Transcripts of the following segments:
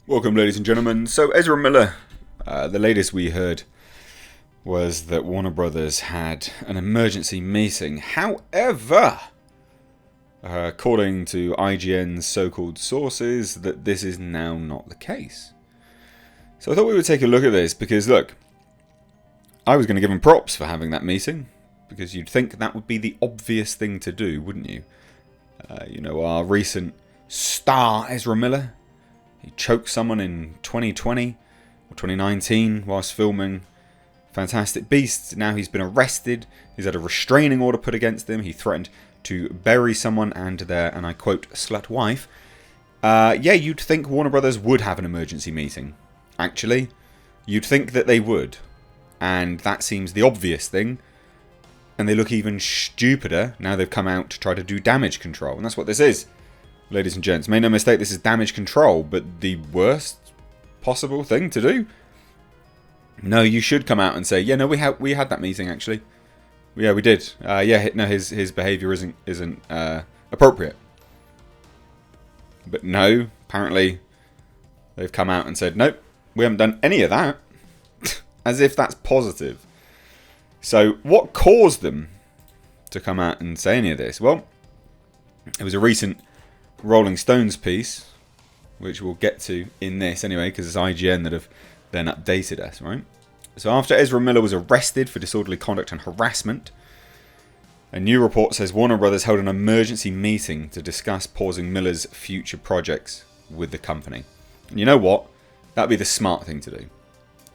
Welcome, ladies and gentlemen. So, Ezra Miller, the latest we heard was that Warner Brothers had an emergency meeting. However, according to IGN's so-called sources, that this is now not the case. So I thought we would take a look at this because, look, I was going to give him props for having that meeting because you'd think that would be the obvious thing to do, wouldn't you? Our recent star, Ezra Miller, he choked someone in 2020 or 2019 whilst filming Fantastic Beasts. Now he's been arrested. He's had a restraining order put against him. He threatened to bury someone and their, and I quote, slut wife. You'd think Warner Brothers would have an emergency meeting. Actually, you'd think that they would. And that seems the obvious thing. And they look even stupider now they've come out to try to do damage control. And that's what this is. Ladies and gents, make no mistake, this is damage control, but the worst possible thing to do? No, you should come out and say, yeah, no, we had that meeting actually. Yeah, we did. His behaviour isn't appropriate. But no, apparently they've come out and said, nope, we haven't done any of that. As if that's positive. So what caused them to come out and say any of this? Well, it was a recent Rolling Stones piece, which we'll get to in this anyway, because it's IGN that have then updated us, right? So after Ezra Miller was arrested for disorderly conduct and harassment, a new report says Warner Brothers held an emergency meeting to discuss pausing Miller's future projects with the company. And you know what? That'd be the smart thing to do.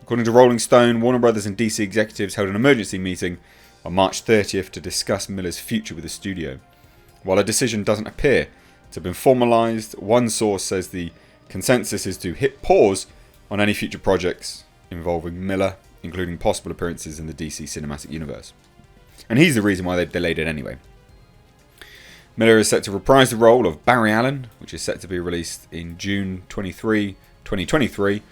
According to Rolling Stone, Warner Brothers and DC executives held an emergency meeting on March 30th to discuss Miller's future with the studio. While a decision doesn't appear to have been formalised, one source says the consensus is to hit pause on any future projects involving Miller, including possible appearances in the DC cinematic universe. And he's the reason why they've delayed it anyway. Miller is set to reprise the role of Barry Allen, which is set to be released in June 2023,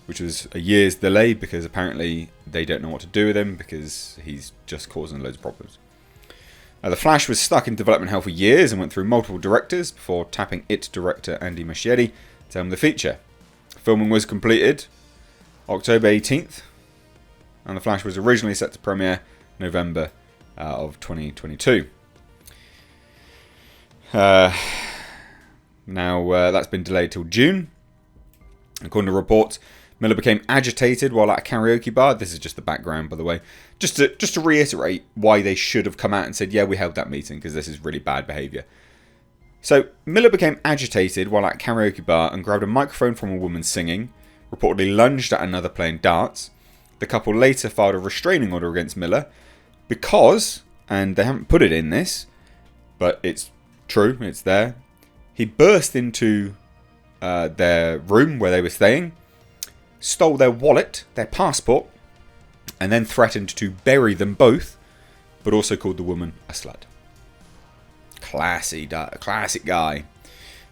which was a year's delay because apparently they don't know what to do with him because he's just causing loads of problems. The Flash was stuck in development hell for years and went through multiple directors before tapping It director Andy Muschietti to helm the feature. Filming was completed October 18th, and The Flash was originally set to premiere November of 2022. Now that's been delayed till June. According to reports, Miller became agitated while at a karaoke bar. This is just the background, by the way. Just to reiterate why they should have come out and said, yeah, we held that meeting because this is really bad behaviour. So, Miller became agitated while at a karaoke bar and grabbed a microphone from a woman singing, reportedly lunged at another playing darts. The couple later filed a restraining order against Miller because, and they haven't put it in this, but it's true, it's there, he burst into their room where they were staying, stole their wallet, their passport, and then threatened to bury them both, but also called the woman a slut. Classic guy.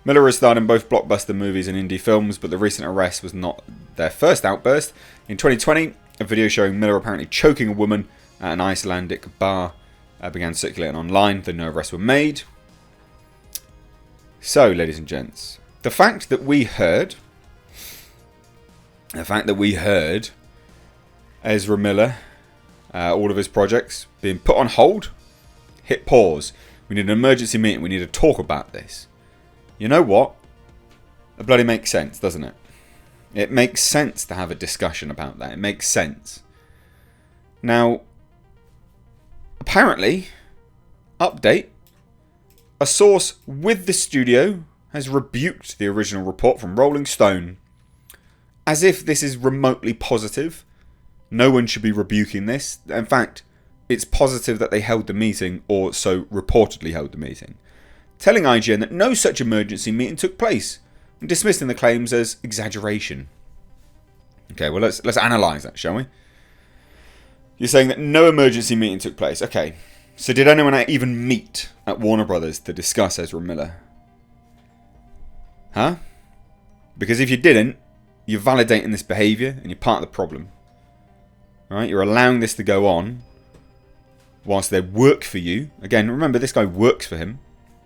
Miller has starred in both blockbuster movies and indie films, but the recent arrest was not their first outburst. In 2020, a video showing Miller apparently choking a woman at an Icelandic bar began circulating online, though no arrests were made. So, ladies and gents, the fact that we heard Ezra Miller, all of his projects being put on hold, hit pause. We need an emergency meeting. We need to talk about this. You know what? It bloody makes sense, doesn't it? It makes sense to have a discussion about that. It makes sense. Now, apparently, update, a source with the studio has rebuked the original report from Rolling Stone. As if this is remotely positive. No one should be rebuking this. In fact, it's positive that they held the meeting, or so reportedly held the meeting, telling IGN that no such emergency meeting took place, and dismissing the claims as exaggeration. Okay, well let's analyse that, shall we? You're saying that no emergency meeting took place. Okay, so did anyone even meet at Warner Brothers to discuss Ezra Miller? Huh? Because if you didn't, you're validating this behaviour and you're part of the problem. Right? You're allowing this to go on whilst they work for you. Again, remember, this guy works for him,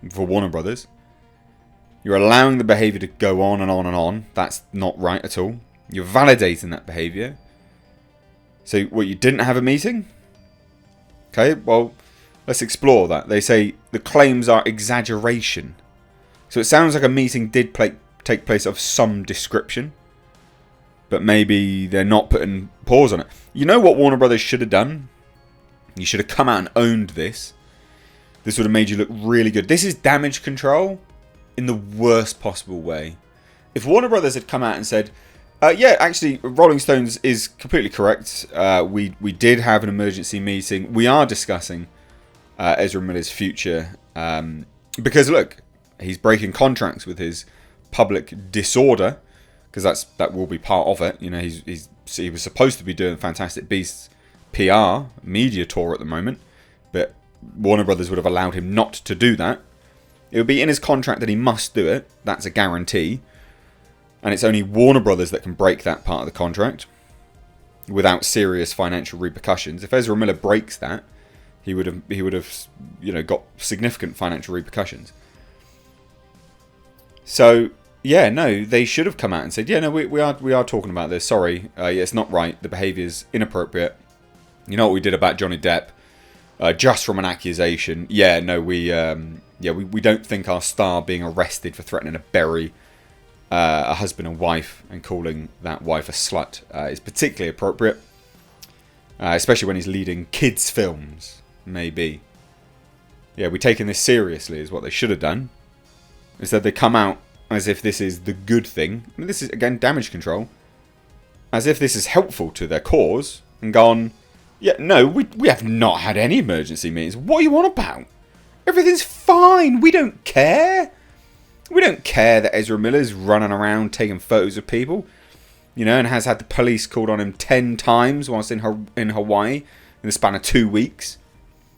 for Warner Brothers. You're allowing the behaviour to go on and on and on. That's not right at all. You're validating that behaviour. So, what, you didn't have a meeting? Okay, well, let's explore that. They say the claims are exaggeration. So it sounds like a meeting did take place of some description. But maybe they're not putting pause on it. You know what Warner Brothers should have done? You should have come out and owned this. This would have made you look really good. This is damage control in the worst possible way. If Warner Brothers had come out and said, yeah, actually, Rolling Stones is completely correct. We did have an emergency meeting. We are discussing Ezra Miller's future. Because, look, he's breaking contracts with his public disorder. Because that will be part of it. You know, he was supposed to be doing Fantastic Beasts PR, media tour at the moment. But Warner Brothers would have allowed him not to do that. It would be in his contract that he must do it. That's a guarantee. And it's only Warner Brothers that can break that part of the contract without serious financial repercussions. If Ezra Miller breaks that, he would have got significant financial repercussions. So yeah, no, they should have come out and said, yeah, no, we are talking about this. Sorry, yeah, it's not right. The behaviour's inappropriate. You know what we did about Johnny Depp? Just from an accusation. Yeah, no, we don't think our star being arrested for threatening to bury a husband and wife and calling that wife a slut is particularly appropriate, especially when he's leading kids' films. Maybe, yeah, we're taking this seriously is what they should have done. Instead, they come out as if this is the good thing. I mean, this is again damage control, as if this is helpful to their cause, and gone, yeah, no, we have not had any emergency meetings. What are you on about? Everything's fine. We don't care. We don't care that Ezra Miller's running around taking photos of people, you know, and has had the police called on him 10 times whilst in Hawaii in the span of 2 weeks.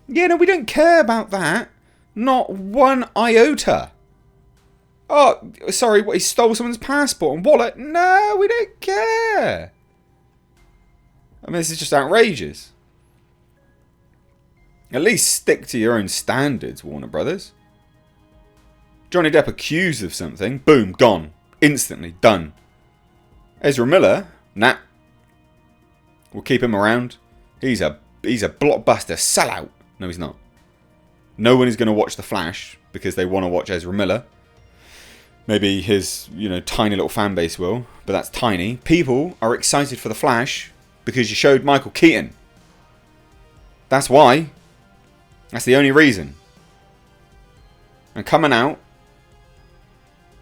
Yeah, no, we don't care about that. Not one iota. Oh, sorry, what, he stole someone's passport and wallet? No, we don't care. I mean, this is just outrageous. At least stick to your own standards, Warner Brothers. Johnny Depp accused of something, boom, gone. Instantly, done. Ezra Miller, nah. We'll keep him around. He's a blockbuster sellout. No, he's not. No one is going to watch The Flash because they want to watch Ezra Miller. Maybe his, tiny little fan base will, but that's tiny. People are excited for The Flash because you showed Michael Keaton. That's why. That's the only reason. And coming out,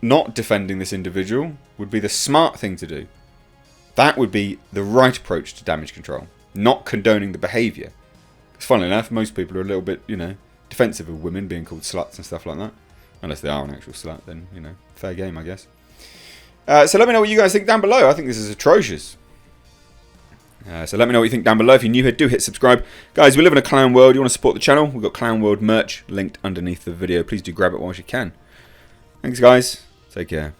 not defending this individual, would be the smart thing to do. That would be the right approach to damage control. Not condoning the behaviour. Because funnily enough, most people are a little bit, defensive of women being called sluts and stuff like that. Unless they are an actual slut, then, fair game, I guess. So let me know what you guys think down below. I think this is atrocious. So let me know what you think down below. If you're new here, do hit subscribe. Guys, we live in a clown world. You want to support the channel? We've got Clown World merch linked underneath the video. Please do grab it whilst you can. Thanks, guys. Take care.